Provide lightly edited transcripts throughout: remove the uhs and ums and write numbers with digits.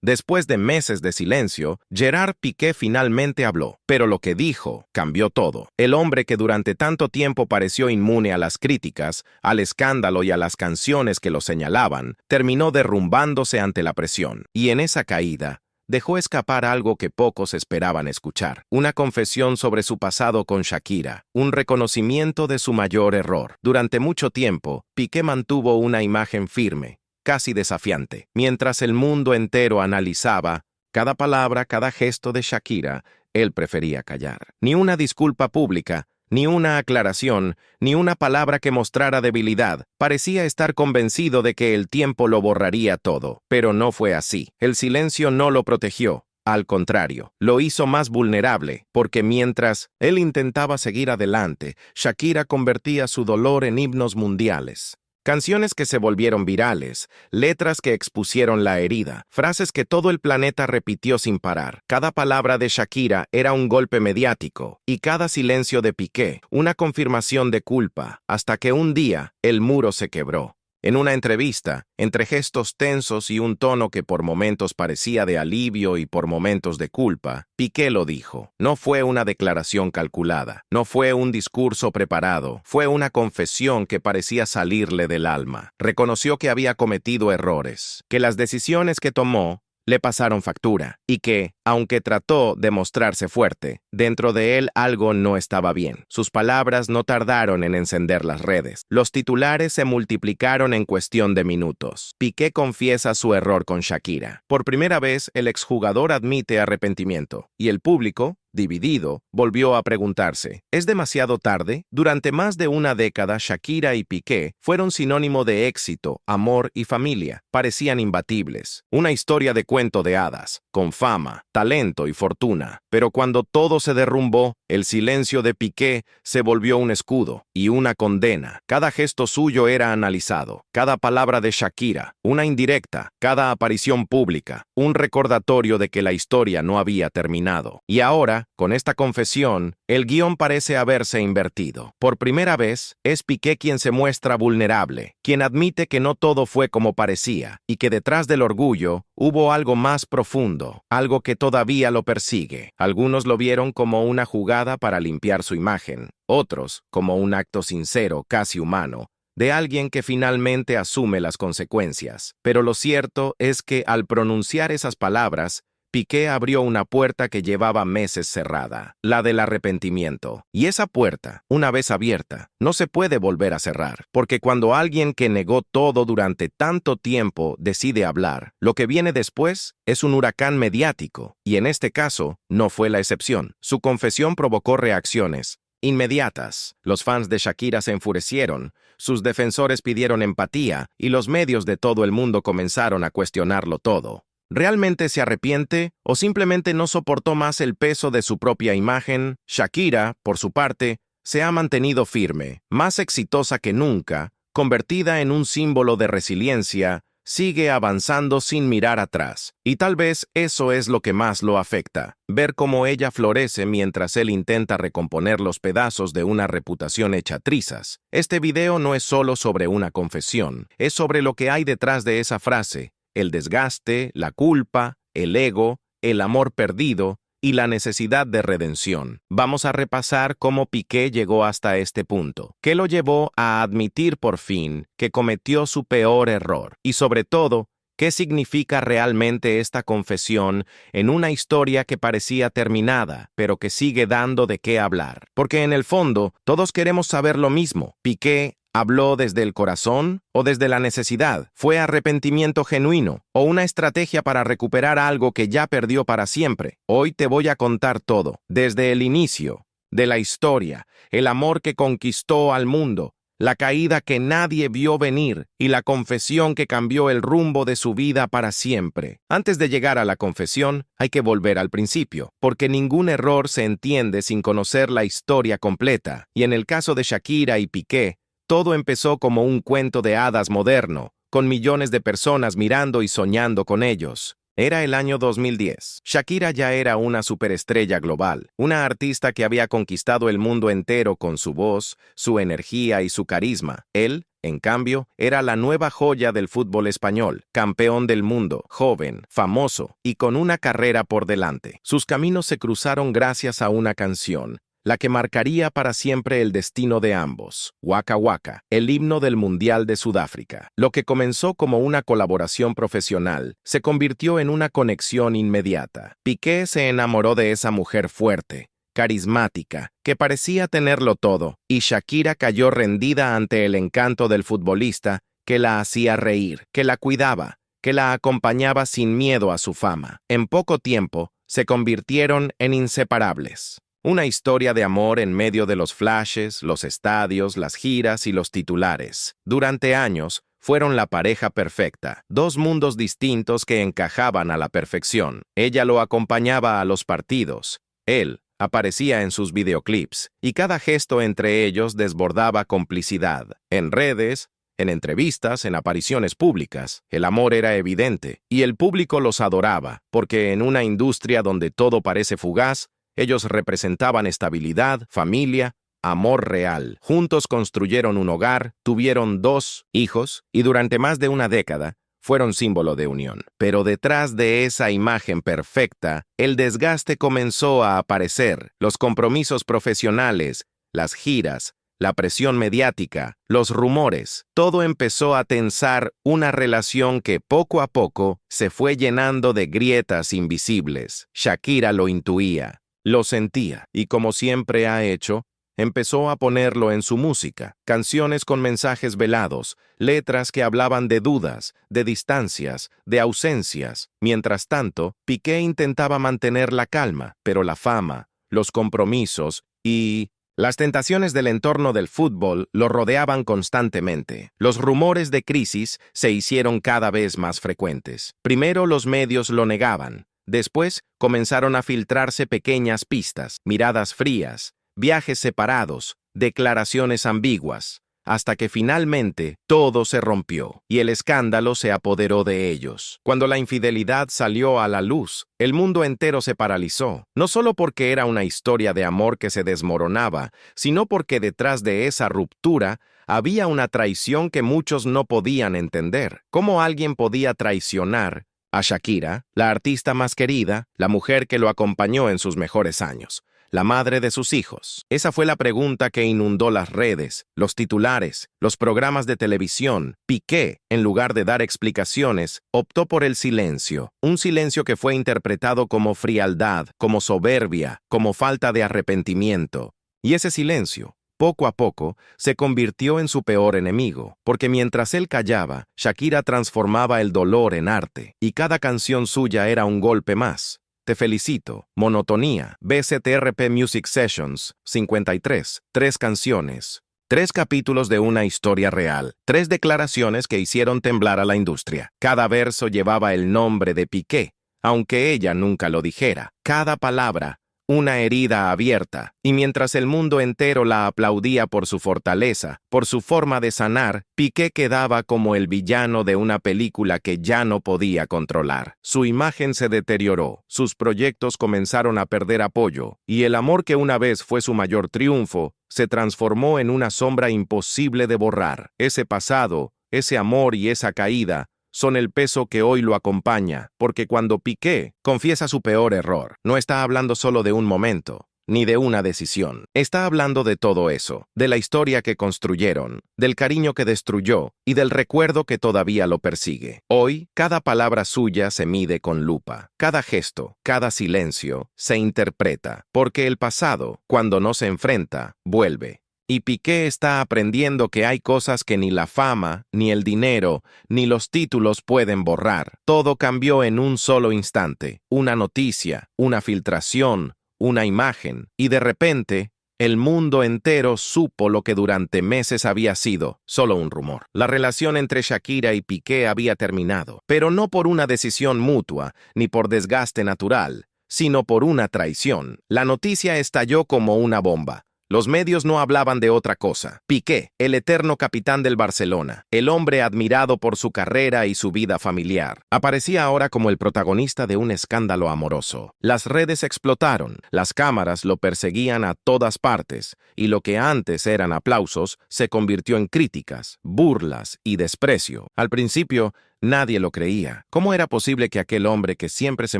Después de meses de silencio, Gerard Piqué finalmente habló. Pero lo que dijo cambió todo. El hombre que durante tanto tiempo pareció inmune a las críticas, al escándalo y a las canciones que lo señalaban, terminó derrumbándose ante la presión. Y en esa caída, dejó escapar algo que pocos esperaban escuchar. Una confesión sobre su pasado con Shakira, un reconocimiento de su mayor error. Durante mucho tiempo, Piqué mantuvo una imagen firme, casi desafiante. Mientras el mundo entero analizaba cada palabra, cada gesto de Shakira, él prefería callar. Ni una disculpa pública, ni una aclaración, ni una palabra que mostrara debilidad. Parecía estar convencido de que el tiempo lo borraría todo, pero no fue así. El silencio no lo protegió. Al contrario, lo hizo más vulnerable, porque mientras él intentaba seguir adelante, Shakira convertía su dolor en himnos mundiales. Canciones que se volvieron virales, letras que expusieron la herida, frases que todo el planeta repitió sin parar. Cada palabra de Shakira era un golpe mediático, y cada silencio de Piqué, una confirmación de culpa, hasta que un día el muro se quebró. En una entrevista, entre gestos tensos y un tono que por momentos parecía de alivio y por momentos de culpa, Piqué lo dijo. No fue una declaración calculada, no fue un discurso preparado, fue una confesión que parecía salirle del alma. Reconoció que había cometido errores, que las decisiones que tomó le pasaron factura, y que, aunque trató de mostrarse fuerte, dentro de él algo no estaba bien. Sus palabras no tardaron en encender las redes. Los titulares se multiplicaron en cuestión de minutos. Piqué confiesa su error con Shakira. Por primera vez, el exjugador admite arrepentimiento, y el público, dividido, volvió a preguntarse, ¿es demasiado tarde? Durante más de una década, Shakira y Piqué fueron sinónimo de éxito, amor y familia. Parecían imbatibles. Una historia de cuento de hadas, con fama, talento y fortuna. Pero cuando todo se derrumbó, el silencio de Piqué se volvió un escudo y una condena. Cada gesto suyo era analizado. Cada palabra de Shakira, una indirecta. Cada aparición pública, un recordatorio de que la historia no había terminado. Y ahora, con esta confesión, el guión parece haberse invertido. Por primera vez, es Piqué quien se muestra vulnerable, quien admite que no todo fue como parecía, y que detrás del orgullo hubo algo más profundo, algo que todavía lo persigue. Algunos lo vieron como una jugada para limpiar su imagen, otros como un acto sincero, casi humano, de alguien que finalmente asume las consecuencias. Pero lo cierto es que al pronunciar esas palabras, Piqué abrió una puerta que llevaba meses cerrada, la del arrepentimiento. Y esa puerta, una vez abierta, no se puede volver a cerrar, porque cuando alguien que negó todo durante tanto tiempo decide hablar, lo que viene después es un huracán mediático, y en este caso no fue la excepción. Su confesión provocó reacciones inmediatas. Los fans de Shakira se enfurecieron, sus defensores pidieron empatía, y los medios de todo el mundo comenzaron a cuestionarlo todo. ¿Realmente se arrepiente o simplemente no soportó más el peso de su propia imagen? Shakira, por su parte, se ha mantenido firme, más exitosa que nunca, convertida en un símbolo de resiliencia, sigue avanzando sin mirar atrás. Y tal vez eso es lo que más lo afecta, ver cómo ella florece mientras él intenta recomponer los pedazos de una reputación hecha trizas. Este video no es solo sobre una confesión, es sobre lo que hay detrás de esa frase. El desgaste, la culpa, el ego, el amor perdido y la necesidad de redención. Vamos a repasar cómo Piqué llegó hasta este punto, qué lo llevó a admitir por fin que cometió su peor error y sobre todo, qué significa realmente esta confesión en una historia que parecía terminada, pero que sigue dando de qué hablar. Porque en el fondo, todos queremos saber lo mismo. Piqué ¿habló desde el corazón o desde la necesidad? ¿Fue arrepentimiento genuino o una estrategia para recuperar algo que ya perdió para siempre? Hoy te voy a contar todo, desde el inicio de la historia, el amor que conquistó al mundo, la caída que nadie vio venir y la confesión que cambió el rumbo de su vida para siempre. Antes de llegar a la confesión, hay que volver al principio, porque ningún error se entiende sin conocer la historia completa. Y en el caso de Shakira y Piqué, todo empezó como un cuento de hadas moderno, con millones de personas mirando y soñando con ellos. Era el año 2010. Shakira ya era una superestrella global, una artista que había conquistado el mundo entero con su voz, su energía y su carisma. Él En cambio, era la nueva joya del fútbol español, campeón del mundo, joven, famoso y con una carrera por delante. Sus caminos se cruzaron gracias a una canción, la que marcaría para siempre el destino de ambos, Waka Waka, el himno del Mundial de Sudáfrica. Lo que comenzó como una colaboración profesional se convirtió en una conexión inmediata. Piqué se enamoró de esa mujer fuerte, carismática, que parecía tenerlo todo, y Shakira cayó rendida ante el encanto del futbolista que la hacía reír, que la cuidaba, que la acompañaba sin miedo a su fama. En poco tiempo, se convirtieron en inseparables. Una historia de amor en medio de los flashes, los estadios, las giras y los titulares. Durante años, fueron la pareja perfecta, dos mundos distintos que encajaban a la perfección. Ella lo acompañaba a los partidos. Él aparecía en sus videoclips, y cada gesto entre ellos desbordaba complicidad. En redes, en entrevistas, en apariciones públicas, el amor era evidente, y el público los adoraba, porque en una industria donde todo parece fugaz, ellos representaban estabilidad, familia, amor real. Juntos construyeron un hogar, tuvieron 2 hijos y durante más de una década fueron símbolo de unión. Pero detrás de esa imagen perfecta, el desgaste comenzó a aparecer. Los compromisos profesionales, las giras, la presión mediática, los rumores, todo empezó a tensar una relación que poco a poco se fue llenando de grietas invisibles. Shakira lo intuía. Lo sentía, y como siempre ha hecho, empezó a ponerlo en su música, canciones con mensajes velados, letras que hablaban de dudas, de distancias, de ausencias. Mientras tanto, Piqué intentaba mantener la calma, pero la fama, los compromisos y las tentaciones del entorno del fútbol lo rodeaban constantemente. Los rumores de crisis se hicieron cada vez más frecuentes. Primero los medios lo negaban. Después comenzaron a filtrarse pequeñas pistas, miradas frías, viajes separados, declaraciones ambiguas, hasta que finalmente todo se rompió y el escándalo se apoderó de ellos. Cuando la infidelidad salió a la luz, el mundo entero se paralizó, no solo porque era una historia de amor que se desmoronaba, sino porque detrás de esa ruptura había una traición que muchos no podían entender. ¿Cómo alguien podía traicionar a Shakira, la artista más querida, la mujer que lo acompañó en sus mejores años, la madre de sus hijos? Esa fue la pregunta que inundó las redes, los titulares, los programas de televisión. Piqué, en lugar de dar explicaciones, optó por el silencio, un silencio que fue interpretado como frialdad, como soberbia, como falta de arrepentimiento. Y ese silencio, poco a poco, se convirtió en su peor enemigo, porque mientras él callaba, Shakira transformaba el dolor en arte, y cada canción suya era un golpe más. Te felicito, monotonía, BCTRP Music Sessions, 53, 3 canciones, 3 capítulos de una historia real, 3 declaraciones que hicieron temblar a la industria. Cada verso llevaba el nombre de Piqué, aunque ella nunca lo dijera. Cada palabra, una herida abierta, y mientras el mundo entero la aplaudía por su fortaleza, por su forma de sanar, Piqué quedaba como el villano de una película que ya no podía controlar. Su imagen se deterioró, sus proyectos comenzaron a perder apoyo, y el amor que una vez fue su mayor triunfo, se transformó en una sombra imposible de borrar. Ese pasado, ese amor y esa caída, son el peso que hoy lo acompaña, porque cuando Piqué confiesa su peor error, no está hablando solo de un momento, ni de una decisión. Está hablando de todo eso, de la historia que construyeron, del cariño que destruyó y del recuerdo que todavía lo persigue. Hoy, cada palabra suya se mide con lupa. Cada gesto, cada silencio, se interpreta, porque el pasado, cuando no se enfrenta, vuelve. Y Piqué está aprendiendo que hay cosas que ni la fama, ni el dinero, ni los títulos pueden borrar. Todo cambió en un solo instante. Una noticia, una filtración, una imagen. Y de repente, el mundo entero supo lo que durante meses había sido solo un rumor. La relación entre Shakira y Piqué había terminado, pero no por una decisión mutua, ni por desgaste natural, sino por una traición. La noticia estalló como una bomba. Los medios no hablaban de otra cosa. Piqué, el eterno capitán del Barcelona, el hombre admirado por su carrera y su vida familiar, aparecía ahora como el protagonista de un escándalo amoroso. Las redes explotaron, las cámaras lo perseguían a todas partes, y lo que antes eran aplausos se convirtió en críticas, burlas y desprecio. Al principio, nadie lo creía. ¿Cómo era posible que aquel hombre que siempre se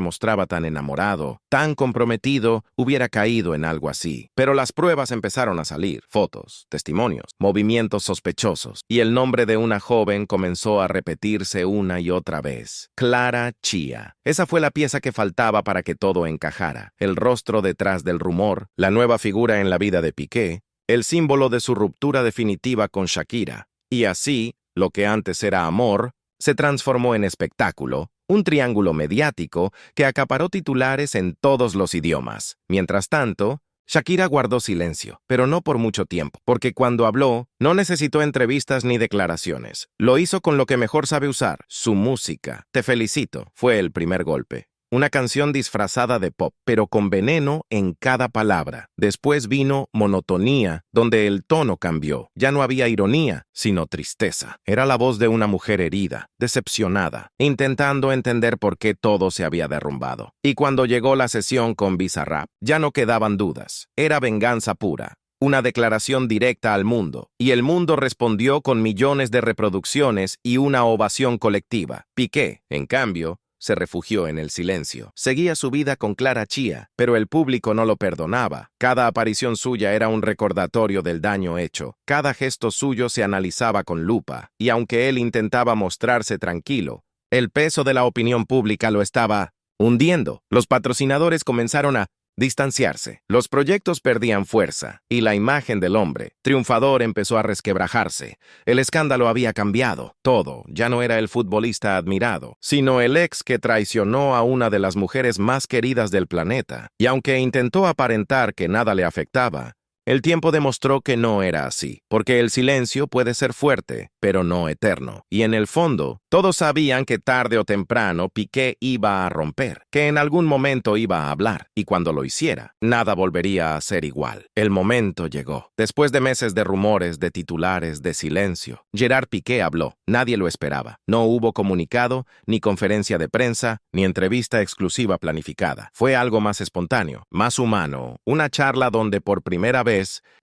mostraba tan enamorado, tan comprometido, hubiera caído en algo así? Pero las pruebas empezaron a salir. Fotos, testimonios, movimientos sospechosos. Y el nombre de una joven comenzó a repetirse una y otra vez. Clara Chía. Esa fue la pieza que faltaba para que todo encajara. El rostro detrás del rumor, la nueva figura en la vida de Piqué, el símbolo de su ruptura definitiva con Shakira. Y así, lo que antes era amor, se transformó en espectáculo, un triángulo mediático que acaparó titulares en todos los idiomas. Mientras tanto, Shakira guardó silencio, pero no por mucho tiempo, porque cuando habló, no necesitó entrevistas ni declaraciones. Lo hizo con lo que mejor sabe usar, su música. Te felicito, fue el primer golpe. Una canción disfrazada de pop, pero con veneno en cada palabra. Después vino monotonía, donde el tono cambió. Ya no había ironía, sino tristeza. Era la voz de una mujer herida, decepcionada, intentando entender por qué todo se había derrumbado. Y cuando llegó la sesión con Bizarrap, ya no quedaban dudas. Era venganza pura. Una declaración directa al mundo, y el mundo respondió con millones de reproducciones y una ovación colectiva. Piqué, en cambio, se refugió en el silencio. Seguía su vida con Clara Chía, pero el público no lo perdonaba. Cada aparición suya era un recordatorio del daño hecho. Cada gesto suyo se analizaba con lupa, y aunque él intentaba mostrarse tranquilo, el peso de la opinión pública lo estaba hundiendo. Los patrocinadores comenzaron a distanciarse. Los proyectos perdían fuerza, y la imagen del hombre triunfador empezó a resquebrajarse. El escándalo había cambiado. Todo ya no era el futbolista admirado, sino el ex que traicionó a una de las mujeres más queridas del planeta. Y aunque intentó aparentar que nada le afectaba, el tiempo demostró que no era así, porque el silencio puede ser fuerte, pero no eterno. Y en el fondo, todos sabían que tarde o temprano Piqué iba a romper, que en algún momento iba a hablar, y cuando lo hiciera, nada volvería a ser igual. El momento llegó. Después de meses de rumores, de titulares, de silencio, Gerard Piqué habló. Nadie lo esperaba. No hubo comunicado, ni conferencia de prensa, ni entrevista exclusiva planificada. Fue algo más espontáneo, más humano, una charla donde por primera vez,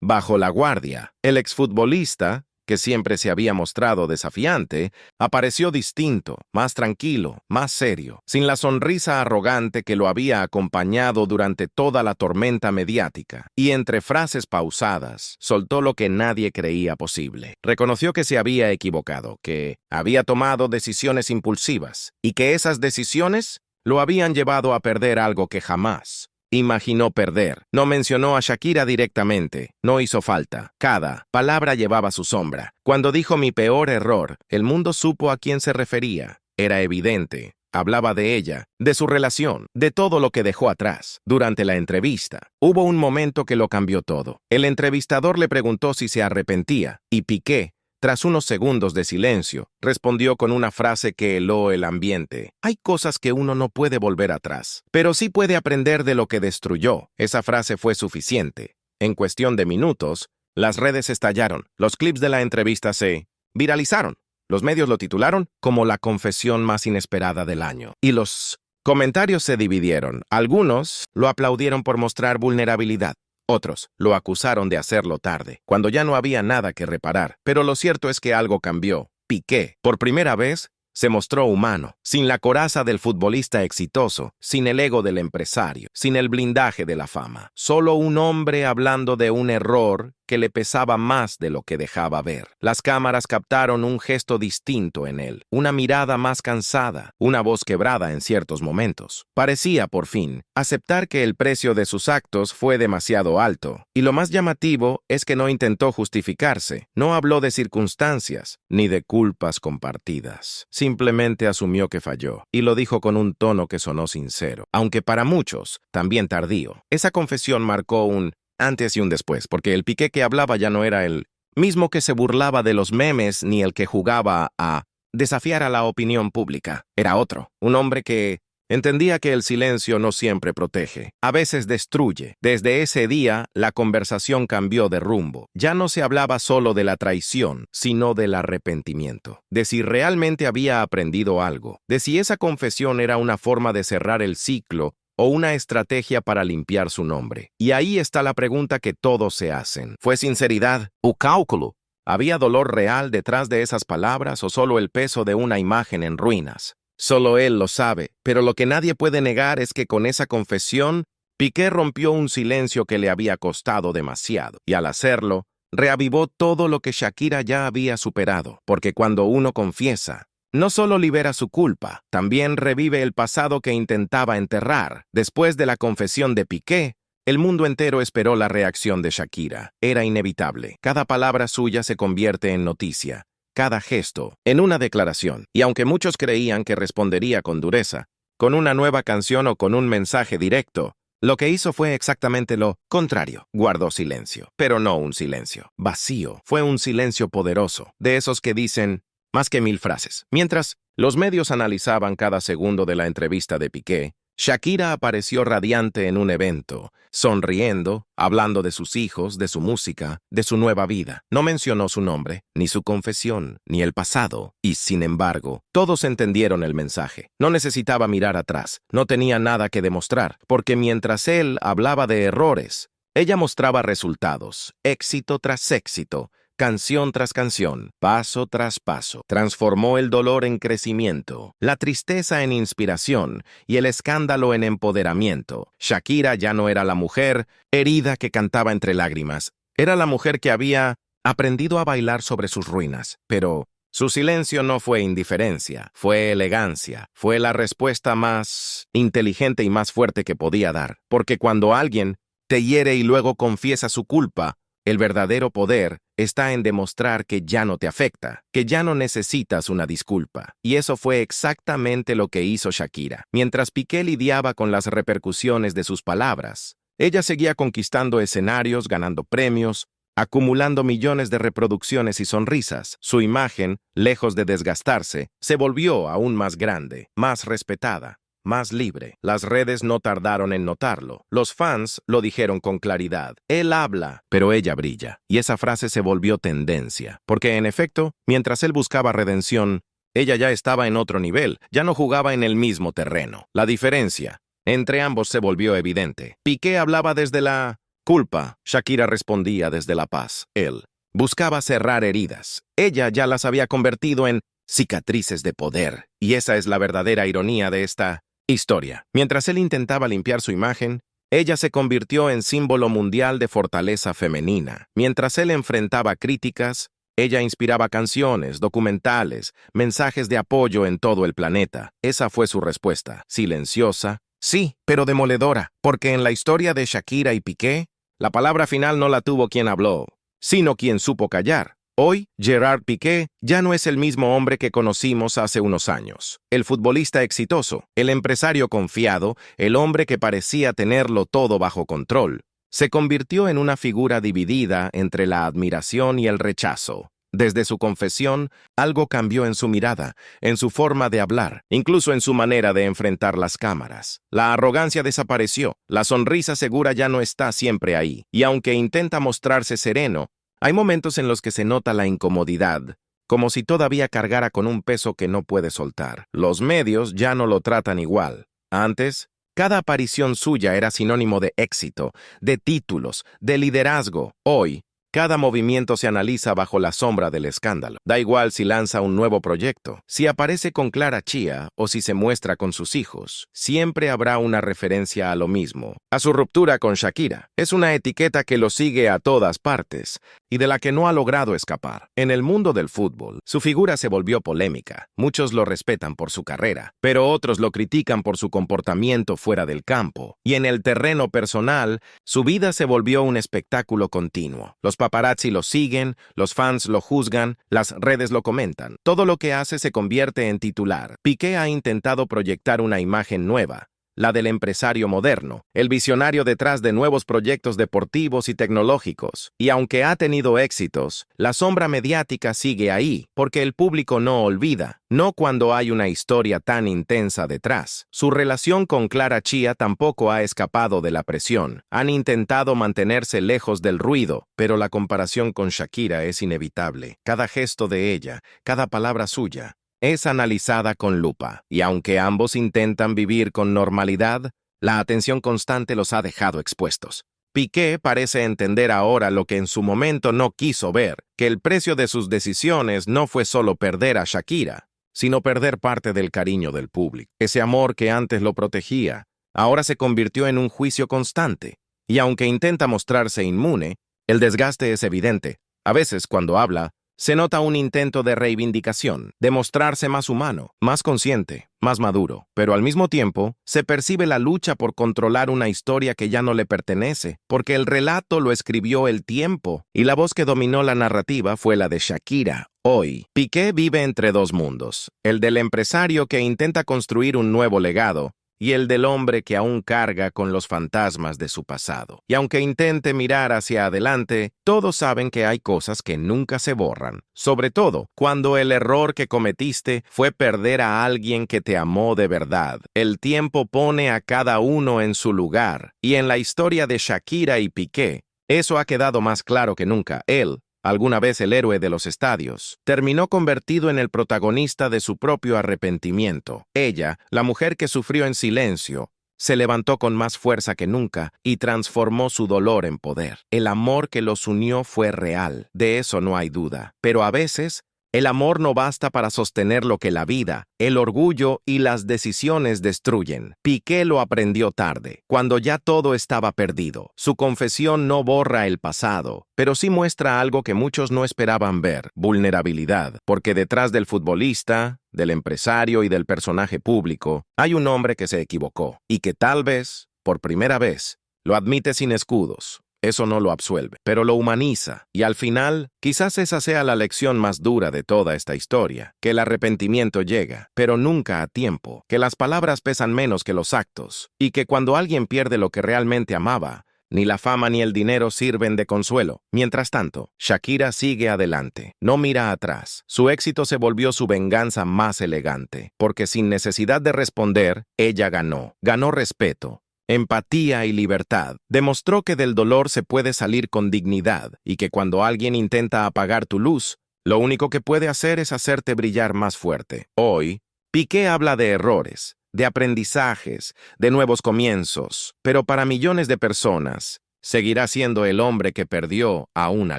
bajo la guardia, el exfutbolista, que siempre se había mostrado desafiante, apareció distinto, más tranquilo, más serio, sin la sonrisa arrogante que lo había acompañado durante toda la tormenta mediática, y entre frases pausadas, soltó lo que nadie creía posible. Reconoció que se había equivocado, que había tomado decisiones impulsivas, y que esas decisiones lo habían llevado a perder algo que jamás imaginó perder. No mencionó a Shakira directamente. No hizo falta. Cada palabra llevaba su sombra. Cuando dijo mi peor error, el mundo supo a quién se refería. Era evidente. Hablaba de ella, de su relación, de todo lo que dejó atrás. Durante la entrevista, hubo un momento que lo cambió todo. El entrevistador le preguntó si se arrepentía, y Piqué, tras unos segundos de silencio, respondió con una frase que heló el ambiente. Hay cosas que uno no puede volver atrás, pero sí puede aprender de lo que destruyó. Esa frase fue suficiente. En cuestión de minutos, las redes estallaron. Los clips de la entrevista se viralizaron. Los medios lo titularon como la confesión más inesperada del año. Y los comentarios se dividieron. Algunos lo aplaudieron por mostrar vulnerabilidad. Otros lo acusaron de hacerlo tarde, cuando ya no había nada que reparar. Pero lo cierto es que algo cambió. Piqué, por primera vez, se mostró humano, sin la coraza del futbolista exitoso, sin el ego del empresario, sin el blindaje de la fama. Solo un hombre hablando de un error que le pesaba más de lo que dejaba ver. Las cámaras captaron un gesto distinto en él, una mirada más cansada, una voz quebrada en ciertos momentos. Parecía, por fin, aceptar que el precio de sus actos fue demasiado alto. Y lo más llamativo es que no intentó justificarse, no habló de circunstancias, ni de culpas compartidas. Simplemente asumió que falló, y lo dijo con un tono que sonó sincero, aunque para muchos, también tardío. Esa confesión marcó un antes y un después, porque el Piqué que hablaba ya no era el mismo que se burlaba de los memes ni el que jugaba a desafiar a la opinión pública. Era otro, un hombre que Entendía que el silencio no siempre protege, a veces destruye. Desde ese día, la conversación cambió de rumbo. Ya no se hablaba solo de la traición, sino del arrepentimiento, de si realmente había aprendido algo, de si esa confesión era una forma de cerrar el ciclo o una estrategia para limpiar su nombre. Y ahí está la pregunta que todos se hacen. ¿Fue sinceridad o cálculo? ¿Había dolor real detrás de esas palabras o solo el peso de una imagen en ruinas? Solo él lo sabe, pero lo que nadie puede negar es que con esa confesión, Piqué rompió un silencio que le había costado demasiado, y al hacerlo, reavivó todo lo que Shakira ya había superado, porque cuando uno confiesa, no solo libera su culpa, también revive el pasado que intentaba enterrar. Después de la confesión de Piqué, el mundo entero esperó la reacción de Shakira. Era inevitable. Cada palabra suya se convierte en noticia, cada gesto en una declaración. Y aunque muchos creían que respondería con dureza, con una nueva canción o con un mensaje directo, lo que hizo fue exactamente lo contrario. Guardó silencio, pero no un silencio vacío. Fue un silencio poderoso, de esos que dicen más que 1000 frases. Mientras los medios analizaban cada segundo de la entrevista de Piqué, Shakira apareció radiante en un evento, sonriendo, hablando de sus hijos, de su música, de su nueva vida. No mencionó su nombre, ni su confesión, ni el pasado, y sin embargo, todos entendieron el mensaje. No necesitaba mirar atrás, no tenía nada que demostrar, porque mientras él hablaba de errores, ella mostraba resultados, éxito tras éxito, canción tras canción, paso tras paso. Transformó el dolor en crecimiento, la tristeza en inspiración y el escándalo en empoderamiento. Shakira ya no era la mujer herida que cantaba entre lágrimas. Era la mujer que había aprendido a bailar sobre sus ruinas. Pero su silencio no fue indiferencia, fue elegancia. Fue la respuesta más inteligente y más fuerte que podía dar. Porque cuando alguien te hiere y luego confiesa su culpa, el verdadero poder está en demostrar que ya no te afecta, que ya no necesitas una disculpa. Y eso fue exactamente lo que hizo Shakira. Mientras Piqué lidiaba con las repercusiones de sus palabras, ella seguía conquistando escenarios, ganando premios, acumulando millones de reproducciones y sonrisas. Su imagen, lejos de desgastarse, se volvió aún más grande, más respetada, más libre. Las redes no tardaron en notarlo. Los fans lo dijeron con claridad. Él habla, pero ella brilla. Y esa frase se volvió tendencia. Porque, en efecto, mientras él buscaba redención, ella ya estaba en otro nivel, ya no jugaba en el mismo terreno. La diferencia entre ambos se volvió evidente. Piqué hablaba desde la culpa, Shakira respondía desde la paz. Él buscaba cerrar heridas. Ella ya las había convertido en cicatrices de poder. Y esa es la verdadera ironía de esta historia. Mientras él intentaba limpiar su imagen, ella se convirtió en símbolo mundial de fortaleza femenina. Mientras él enfrentaba críticas, ella inspiraba canciones, documentales, mensajes de apoyo en todo el planeta. Esa fue su respuesta, silenciosa, sí, pero demoledora, porque en la historia de Shakira y Piqué, la palabra final no la tuvo quien habló, sino quien supo callar. Hoy, Gerard Piqué ya no es el mismo hombre que conocimos hace unos años. El futbolista exitoso, el empresario confiado, el hombre que parecía tenerlo todo bajo control, se convirtió en una figura dividida entre la admiración y el rechazo. Desde su confesión, algo cambió en su mirada, en su forma de hablar, incluso en su manera de enfrentar las cámaras. La arrogancia desapareció, la sonrisa segura ya no está siempre ahí, y aunque intenta mostrarse sereno, hay momentos en los que se nota la incomodidad, como si todavía cargara con un peso que no puede soltar. Los medios ya no lo tratan igual. Antes, cada aparición suya era sinónimo de éxito, de títulos, de liderazgo. Hoy, cada movimiento se analiza bajo la sombra del escándalo. Da igual si lanza un nuevo proyecto, si aparece con Clara Chía o si se muestra con sus hijos. Siempre habrá una referencia a lo mismo, a su ruptura con Shakira. Es una etiqueta que lo sigue a todas partes y de la que no ha logrado escapar. En el mundo del fútbol, su figura se volvió polémica. Muchos lo respetan por su carrera, pero otros lo critican por su comportamiento fuera del campo. Y en el terreno personal, su vida se volvió un espectáculo continuo. Los paparazzi lo siguen, los fans lo juzgan, las redes lo comentan. Todo lo que hace se convierte en titular. Piqué ha intentado proyectar una imagen nueva, la del empresario moderno, el visionario detrás de nuevos proyectos deportivos y tecnológicos. Y aunque ha tenido éxitos, la sombra mediática sigue ahí, porque el público no olvida, no cuando hay una historia tan intensa detrás. Su relación con Clara Chia tampoco ha escapado de la presión. Han intentado mantenerse lejos del ruido, pero la comparación con Shakira es inevitable. Cada gesto de ella, cada palabra suya, es analizada con lupa, y aunque ambos intentan vivir con normalidad, la atención constante los ha dejado expuestos. Piqué parece entender ahora lo que en su momento no quiso ver, que el precio de sus decisiones no fue solo perder a Shakira, sino perder parte del cariño del público. Ese amor que antes lo protegía, ahora se convirtió en un juicio constante, y aunque intenta mostrarse inmune, el desgaste es evidente. A veces, cuando habla, se nota un intento de reivindicación, de mostrarse más humano, más consciente, más maduro, pero al mismo tiempo se percibe la lucha por controlar una historia que ya no le pertenece, porque el relato lo escribió el tiempo y la voz que dominó la narrativa fue la de Shakira. Hoy, Piqué vive entre dos mundos, el del empresario que intenta construir un nuevo legado, y el del hombre que aún carga con los fantasmas de su pasado. Y aunque intente mirar hacia adelante, todos saben que hay cosas que nunca se borran, sobre todo cuando el error que cometiste fue perder a alguien que te amó de verdad. El tiempo pone a cada uno en su lugar, y en la historia de Shakira y Piqué, eso ha quedado más claro que nunca. Él, alguna vez el héroe de los estadios, terminó convertido en el protagonista de su propio arrepentimiento. Ella, la mujer que sufrió en silencio, se levantó con más fuerza que nunca y transformó su dolor en poder. El amor que los unió fue real, de eso no hay duda. Pero a veces, el amor no basta para sostener lo que la vida, el orgullo y las decisiones destruyen. Piqué lo aprendió tarde, cuando ya todo estaba perdido. Su confesión no borra el pasado, pero sí muestra algo que muchos no esperaban ver: vulnerabilidad. Porque detrás del futbolista, del empresario y del personaje público, hay un hombre que se equivocó, y que tal vez, por primera vez, lo admite sin escudos. Eso no lo absuelve, pero lo humaniza, y al final, quizás esa sea la lección más dura de toda esta historia, que el arrepentimiento llega, pero nunca a tiempo, que las palabras pesan menos que los actos, y que cuando alguien pierde lo que realmente amaba, ni la fama ni el dinero sirven de consuelo. Mientras tanto, Shakira sigue adelante, no mira atrás. Su éxito se volvió su venganza más elegante, porque sin necesidad de responder, ella ganó respeto, empatía y libertad. Demostró que del dolor se puede salir con dignidad y que cuando alguien intenta apagar tu luz, lo único que puede hacer es hacerte brillar más fuerte. Hoy, Piqué habla de errores, de aprendizajes, de nuevos comienzos, pero para millones de personas, seguirá siendo el hombre que perdió a una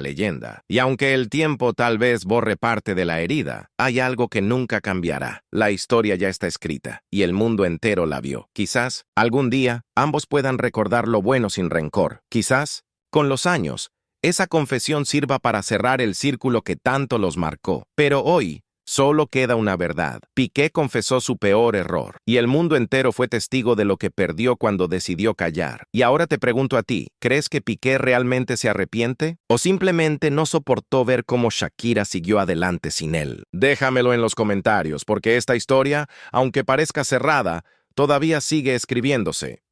leyenda. Y aunque el tiempo tal vez borre parte de la herida, hay algo que nunca cambiará. La historia ya está escrita, y el mundo entero la vio. Quizás, algún día, ambos puedan recordar lo bueno sin rencor. Quizás, con los años, esa confesión sirva para cerrar el círculo que tanto los marcó. Pero hoy, solo queda una verdad. Piqué confesó su peor error, y el mundo entero fue testigo de lo que perdió cuando decidió callar. Y ahora te pregunto a ti, ¿crees que Piqué realmente se arrepiente? ¿O simplemente no soportó ver cómo Shakira siguió adelante sin él? Déjamelo en los comentarios, porque esta historia, aunque parezca cerrada, todavía sigue escribiéndose.